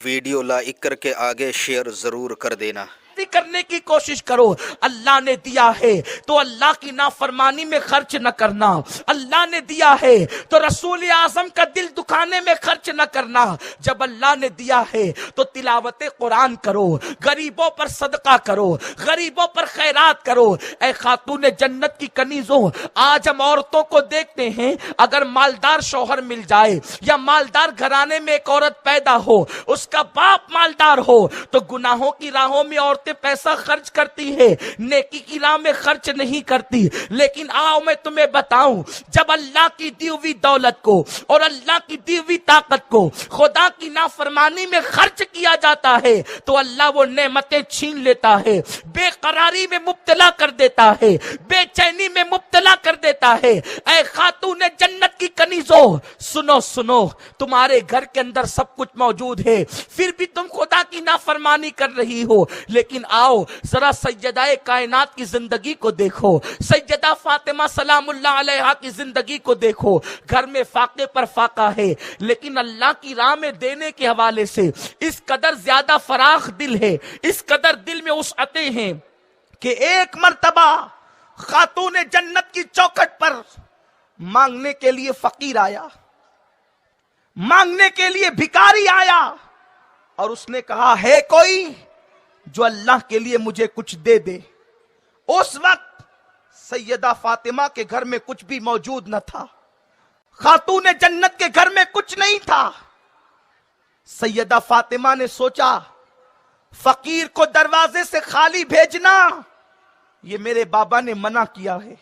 Video like کر کے آگے شیئر ضرور کر دینا۔ کرنے کی کوشش کرو۔ اللہ نے دیا ہے تو اللہ کی نافرمانی میں خرچ نہ کرنا، اللہ نے دیا ہے تو رسول اعظم کا دل دکھانے میں خرچ نہ کرنا۔ جب اللہ نے دیا ہے تو تلاوت قرآن کرو، غریبوں پر صدقہ کرو، غریبوں پر خیرات کرو۔ اے خاتون جنت کی کنیزوں، آج ہم عورتوں کو دیکھتے ہیں، اگر مالدار شوہر مل جائے یا مالدار گھرانے میں ایک عورت پیدا ہو، اس کا باپ مالدار ہو، تو گناہوں کی راہوں میں عورتیں پیسہ خرچ کرتی ہے، نیکی کی راہ میں خرچ نہیں کرتی۔ لیکن آؤ میں تمہیں بتاؤں، جب اللہ کی دی ہوئی دولت کو اور اللہ کی دی ہوئی طاقت کو خدا کی نافرمانی میں خرچ کیا جاتا ہے تو اللہ وہ نعمتیں چھین لیتا ہے، بے قراری میں مبتلا کر دیتا ہے، بے چینی میں مبتلا کر دیتا ہے۔ اے خاتون جنت کی کنیزوں، سنو سنو، تمہارے گھر کے اندر سب کچھ موجود ہے، پھر بھی تم خدا کی نافرمانی کر رہی ہو۔ لیکن آؤ ذرا سیدہ کائنات کی زندگی کو دیکھو، سیدہ فاطمہ سلام اللہ علیہا کی زندگی کو دیکھو۔ گھر میں فاقے پر فاقہ ہے، لیکن اللہ کی راہ میں دینے کے حوالے سے اس قدر زیادہ فراخ دل ہے، اس قدر دل میں وسعتیں ہیں کہ ایک مرتبہ خاتون جنت کی چوکھٹ پر مانگنے کے لیے فقیر آیا، مانگنے کے لیے بھکاری آیا، اور اس نے کہا ہے کوئی جو اللہ کے لیے مجھے کچھ دے دے۔ اس وقت سیدہ فاطمہ کے گھر میں کچھ بھی موجود نہ تھا، خاتون جنت کے گھر میں کچھ نہیں تھا۔ سیدہ فاطمہ نے سوچا فقیر کو دروازے سے خالی بھیجنا یہ میرے بابا نے منع کیا ہے،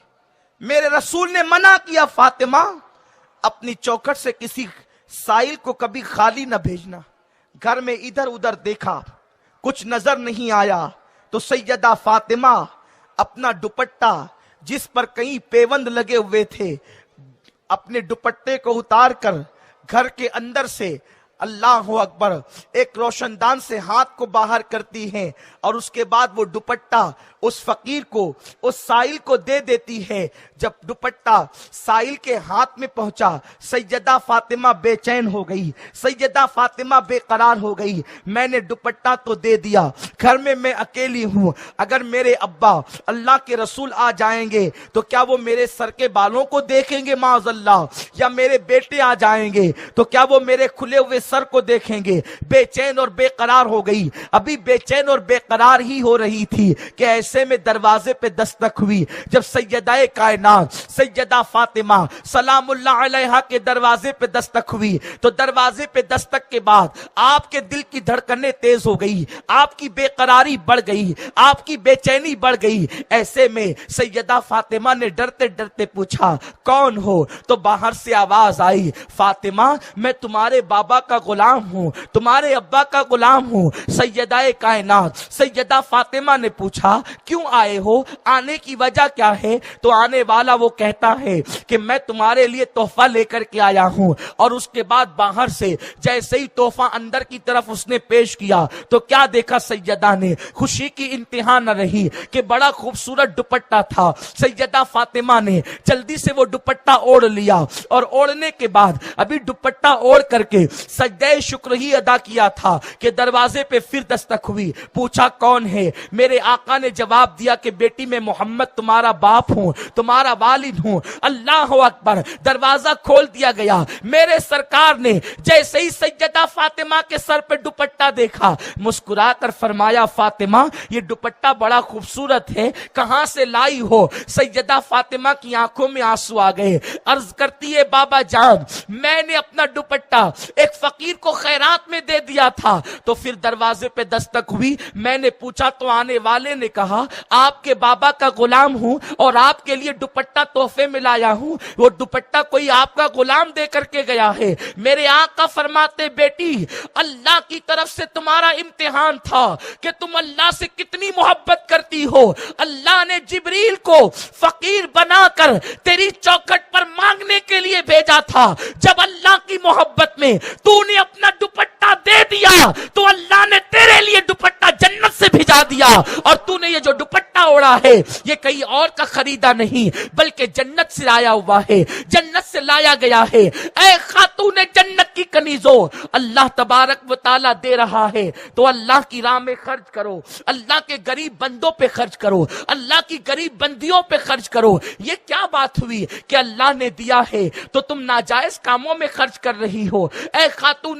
میرے رسول نے منع کیا، فاطمہ اپنی چوکھٹ سے کسی سائل کو کبھی خالی نہ بھیجنا۔ گھر میں ادھر ادھر دیکھا، کچھ نظر نہیں آیا، تو سیدہ فاطمہ اپنا دوپٹہ جس پر کئی پیوند لگے ہوئے تھے، اپنے دوپٹے کو اتار کر گھر کے اندر سے اللہ اکبر ایک روشن دان سے ہاتھ کو باہر کرتی ہیں، اور اس کے بعد وہ دوپٹہ اس فقیر کو، اس سائل کو دے دیتی ہے۔ جب دوپٹہ سائل کے ہاتھ میں پہنچا، سیدہ فاطمہ بے چین ہو گئی، سیدہ فاطمہ بے قرار ہو گئی۔ میں نے دوپٹہ تو دے دیا، گھر میں میں اکیلی ہوں، اگر میرے ابا اللہ کے رسول آ جائیں گے تو کیا وہ میرے سر کے بالوں کو دیکھیں گے معاذ اللہ، یا میرے بیٹے آ جائیں گے تو کیا وہ میرے کھلے ہوئے سر کو دیکھیں گے؟ بے چین اور بے قرار ہو گئی۔ ابھی بے چین اور بے قرار ہی ہو رہی تھی کہ ایسے میں دروازے پہ دستک ہوئی۔ جب سیدہ کائنات سیدہ فاطمہ سلام اللہ علیہا کے دروازے پہ دستک ہوئی تو دروازے پہ دستک کے بعد آپ کے دل کی دھڑکنیں تیز ہو گئی، آپ کی بے قراری بڑھ گئی، آپ کی بے چینی بڑھ گئی۔ ایسے میں سیدہ فاطمہ نے ڈرتے ڈرتے پوچھا کون ہو؟ تو باہر سے آواز آئی فاطمہ میں تمہارے بابا کا غلام ہوں، تمہارے ابا کا غلام ہوں۔ سیدہ کائنات سیدہ فاطمہ نے پوچھا کیوں آئے ہو، آنے کی وجہ کیا ہے؟ تو آنے والا وہ کہتا ہے کہ میں تمہارے لیے تحفہ لے کر کے آیا ہوں۔ اور اس کے بعد باہر سے جیسے ہی تحفہ اندر کی طرف اس نے پیش کیا تو کیا دیکھا سیدہ نے؟ خوشی کی انتہا نہ رہی کہ بڑا خوبصورت دوپٹہ تھا۔ سیدہ فاطمہ نے جلدی سے وہ دوپٹہ اوڑھ لیا، اور اوڑھنے کے بعد ابھی دوپٹہ اوڑھ کر کے سجدہ شکر ہی ادا کیا تھا کہ دروازے پہ پھر دستک ہوئی۔ پوچھا کون ہے؟ میرے آقا نے جواب دیا کہ بیٹی میں محمد تمہارا باپ ہوں، تمہارا والد ہوں۔ اللہ اکبر، دروازہ کھول دیا گیا۔ میرے سرکار نے جیسے ہی سیدہ فاطمہ کے سر پہ دوپٹہ دیکھا، مسکرا کر فرمایا فاطمہ یہ دوپٹہ بڑا خوبصورت ہے، کہاں سے لائی ہو؟ سیدہ فاطمہ کی آنکھوں میں آنسو آ گئے، عرض کرتی ہے بابا جان میں نے اپنا دوپٹہ ایک فقیر کو خیرات میں دے دیا تھا۔ تو پھر دروازے پہ دستک ہوئی، میں نے پوچھا تو آنے والے نے کہا آپ کے بابا کا غلام ہوں اور آپ کے لیے دوپٹہ تحفے میں لایا ہوں۔ وہ دوپٹہ کوئی آپ کا غلام دے کر کے گیا ہے۔ میرے آقا فرماتے بیٹی اللہ کی طرف سے تمہارا امتحان تھا کہ تم اللہ سے کتنی محبت کرتی ہو۔ اللہ نے جبریل کو فقیر بنا کر تیری چوکھٹ پر مانگنے کے لیے بھیجا تھا۔ جب اللہ کی محبت میں تو نے اپنا دوپٹہ دے دیا تو اللہ نے تیرے لیے دوپٹہ جنت سے بھجا دیا، اور تو نے یہ جو دوپٹہ اوڑا ہے یہ کہیں اور کا خریدا نہیں بلکہ جنت سے آیا ہوا ہے، جنت سے لایا گیا ہے۔ اے خاتون جنت کی کنیزو، اللہ تبارک و تعالیٰ دے رہا ہے تو اللہ کی راہ میں خرچ کرو، اللہ کے غریب بندوں پہ خرچ کرو، اللہ کی غریب بندیوں پہ خرچ کرو۔ یہ کیا بات ہوئی کہ اللہ نے دیا ہے تو تم ناجائز کاموں میں خرچ کر رہی ہو؟ اے خاتون